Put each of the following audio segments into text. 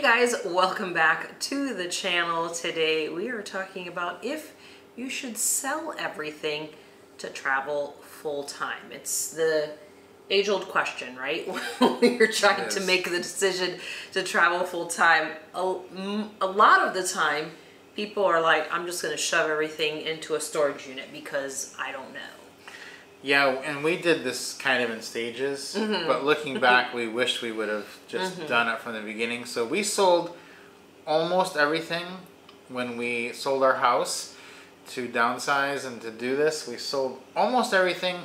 guys, welcome back to the channel. Today we are talking about if you should sell everything to travel full-time. It's the age-old question, right? When you're trying to make the decision to travel full-time, a lot of the time people are like, I'm just going to shove everything into a storage unit because I don't know. Yeah, and we did this kind of in stages, but looking back, we wish we would have just done it from the beginning. So we sold almost everything when we sold our house to downsize and to do this. We sold almost everything.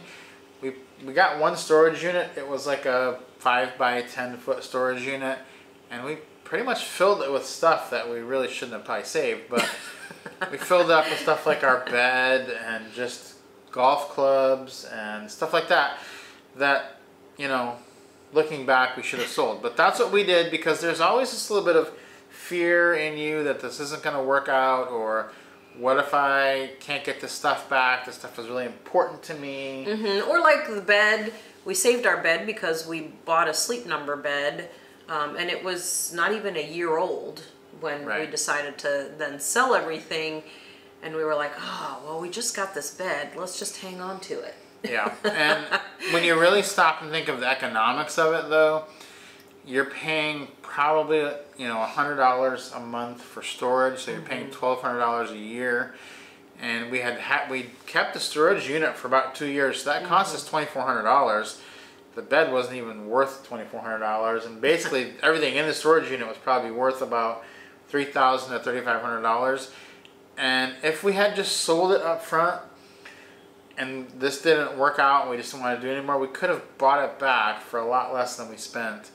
We got one storage unit. It was like a 5 by 10 foot storage unit, and we pretty much filled it with stuff that we really shouldn't have probably saved, but we filled it up with stuff like our bed and just golf clubs and stuff like that, you know, looking back we should have sold. But that's what we did because there's always this little bit of fear in you that this isn't going to work out, or what if I can't get this stuff back? This stuff is really important to me. Or like the bed, we saved our bed because we bought a Sleep Number bed, and it was not even a year old when we decided to then sell everything. And we were like, oh, well, we just got this bed. Let's just hang on to it. Yeah, and when you really stop and think of the economics of it, though, you're paying probably, you know, $100 a month for storage, so you're paying $1,200 a year. And we kept the storage unit for about 2 years, so that cost us $2,400. The bed wasn't even worth $2,400, and basically everything in the storage unit was probably worth about $3,000 to $3,500. And if we had just sold it up front and this didn't work out and we just didn't want to do it anymore, we could have bought it back for a lot less than we spent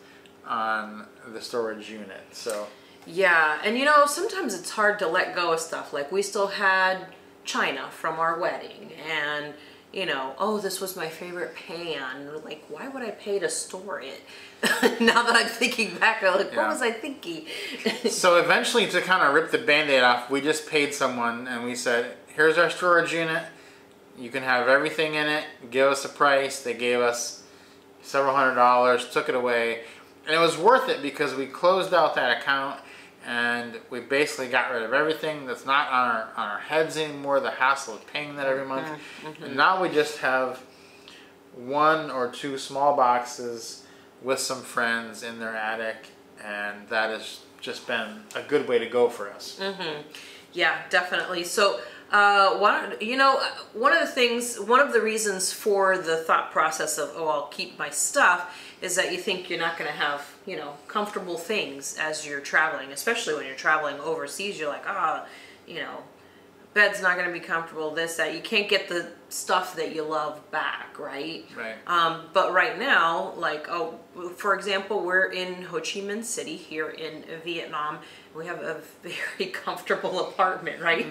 on the storage unit. So yeah, and you know, sometimes it's hard to let go of stuff. Like we still had china from our wedding, and you know, oh, this was my favorite pan. Like, why would I pay to store it? Now that I'm thinking back, I'm like, what was I thinking? So eventually, to kind of rip the Band-Aid off, we just paid someone and we said, here's our storage unit. You can have everything in it. Give us a price. They gave us several $100s, took it away. And it was worth it because we closed out that account and we basically got rid of everything that's not on our heads anymore, the hassle of paying that every month. And now we just have 1 or 2 small boxes with some friends in their attic, and that has just been a good way to go for us. Yeah, definitely. So you know, one of the reasons for the thought process of, oh, I'll keep my stuff, is that you think you're not going to have, you know, comfortable things as you're traveling, especially when you're traveling overseas. You're like, you know, bed's not going to be comfortable, this, that. You can't get the stuff that you love back, right? Right. But right now, like, for example, we're in Ho Chi Minh City here in Vietnam. We have a very comfortable apartment, right?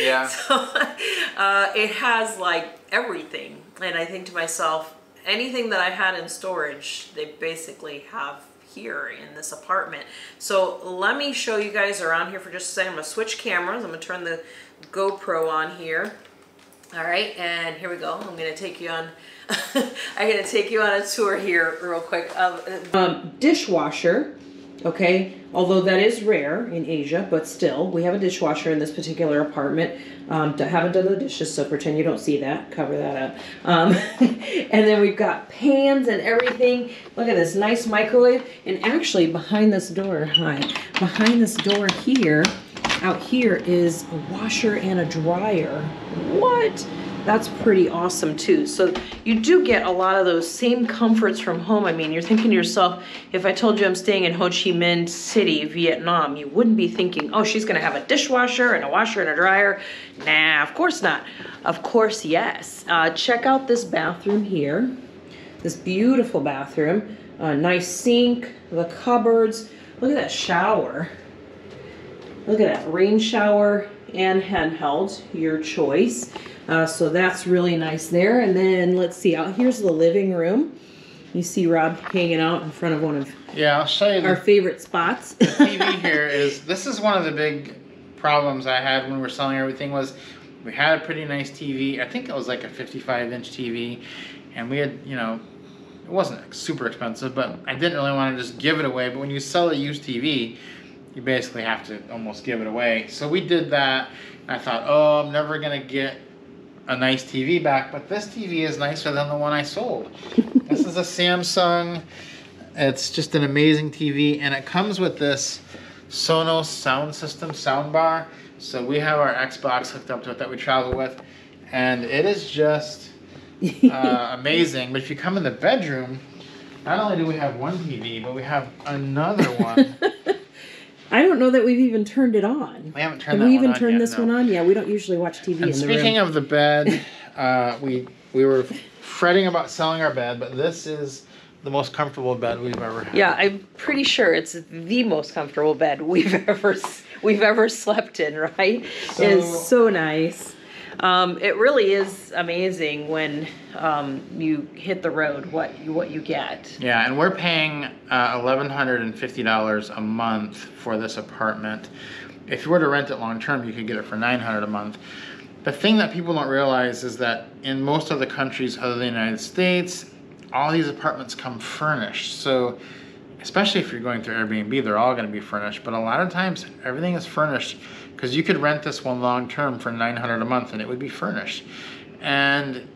Yeah. So it has like everything. And I think to myself, anything that I had in storage, they basically have here in this apartment. So let me show you guys around here for just a second. I'm gonna switch cameras. I'm gonna turn the GoPro on here. All right, and here we go. I'm gonna take you on I'm gonna take you on a tour here real quick. Dishwasher, okay, although that is rare in Asia, but still, we have a dishwasher in this particular apartment. Haven't done the dishes, so pretend you don't see that. Cover that up. And then we've got pans and everything. Look at this nice microwave. And actually, behind this door, behind this door here, out here is a washer and a dryer. What? That's pretty awesome too. So you do get a lot of those same comforts from home. I mean, you're thinking to yourself, if I told you I'm staying in Ho Chi Minh City, Vietnam, you wouldn't be thinking, oh, she's gonna have a dishwasher and a washer and a dryer. Nah, of course not. Of course, yes. Check out this bathroom here. This beautiful bathroom. Nice sink, the cupboards. Look at that shower. Look at that, rain shower and handheld, your choice. So that's really nice there. And then let's see, out here's the living room. You see Rob hanging out in front of one of I'll show you our favorite spots. The TV here this is one of the big problems I had when we were selling everything. Was we had a pretty nice TV. I think it was like a 55-inch TV, and we had, you know, it wasn't super expensive, but I didn't really want to just give it away. But when you sell a used TV, you basically have to almost give it away. So we did that. I thought, oh, I'm never going to get a nice TV back, but this TV is nicer than the one I sold. This is a Samsung. It's just an amazing TV, and it comes with this Sonos sound system, soundbar. So we have our Xbox hooked up to it that we travel with, and it is just amazing. But if you come in the bedroom, not only do we have one TV, but we have another one. I don't know that we've even turned it on. We haven't turned Have that we one even on turned yet, this no. one on? Yeah, we don't usually watch TV And in the speaking room. of the bed, we were fretting about selling our bed, but this is the most comfortable bed we've ever had. Yeah, I'm pretty sure it's the most comfortable bed we've ever slept in, right? It's so nice. It really is amazing when you hit the road what you get. Yeah, and we're paying $1,150 a month for this apartment. If you were to rent it long term, you could get it for $900 a month. The thing that people don't realize is that in most of the countries other than the United States, all these apartments come furnished. So especially if you're going through Airbnb, they're all going to be furnished. But a lot of times everything is furnished, because you could rent this one long term for $900 a month and it would be furnished. And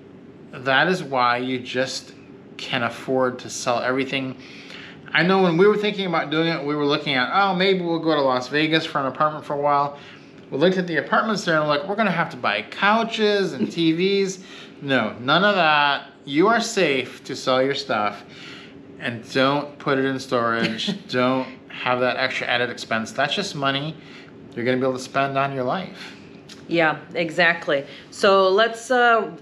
that is why you just can afford to sell everything. I know when we were thinking about doing it, we were looking at, oh, maybe we'll go to Las Vegas for an apartment for a while. We looked at the apartments there and we're like, we're going to have to buy couches and TVs. No, none of that. You are safe to sell your stuff, and don't put it in storage. Don't have that extra added expense. That's just money you're going to be able to spend on your life. Yeah, exactly. So let's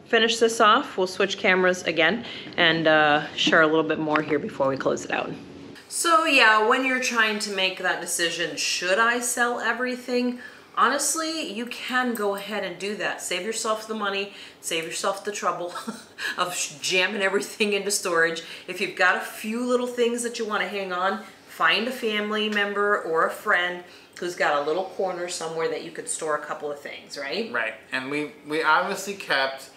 finish this off. We'll switch cameras again and share a little bit more here before we close it out. So yeah, when you're trying to make that decision, should I sell everything? Honestly, you can go ahead and do that. Save yourself the money, save yourself the trouble of jamming everything into storage. If you've got a few little things that you want to hang on, find a family member or a friend who's got a little corner somewhere that you could store a couple of things, right? Right, and we obviously kept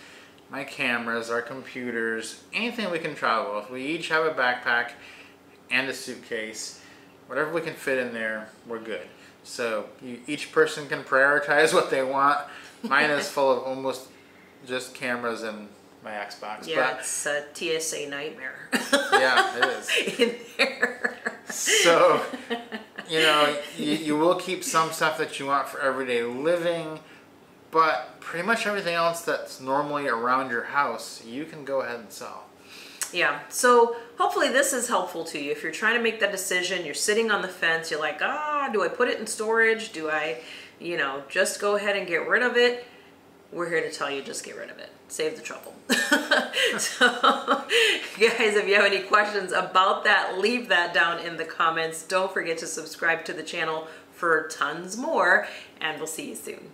my cameras, our computers, anything we can travel with. We each have a backpack and a suitcase. Whatever we can fit in there, we're good. So each person can prioritize what they want. Mine is full of almost just cameras and my Xbox. Yeah, but it's a TSA nightmare. Yeah, it is. In there. So, you know, you will keep some stuff that you want for everyday living, but pretty much everything else that's normally around your house, you can go ahead and sell. Yeah, so hopefully this is helpful to you. If you're trying to make that decision, you're sitting on the fence, you're like, do I put it in storage? Do I, just go ahead and get rid of it? We're here to tell you, just get rid of it. Save the trouble. So, guys, if you have any questions about that, leave that down in the comments. Don't forget to subscribe to the channel for tons more, and we'll see you soon.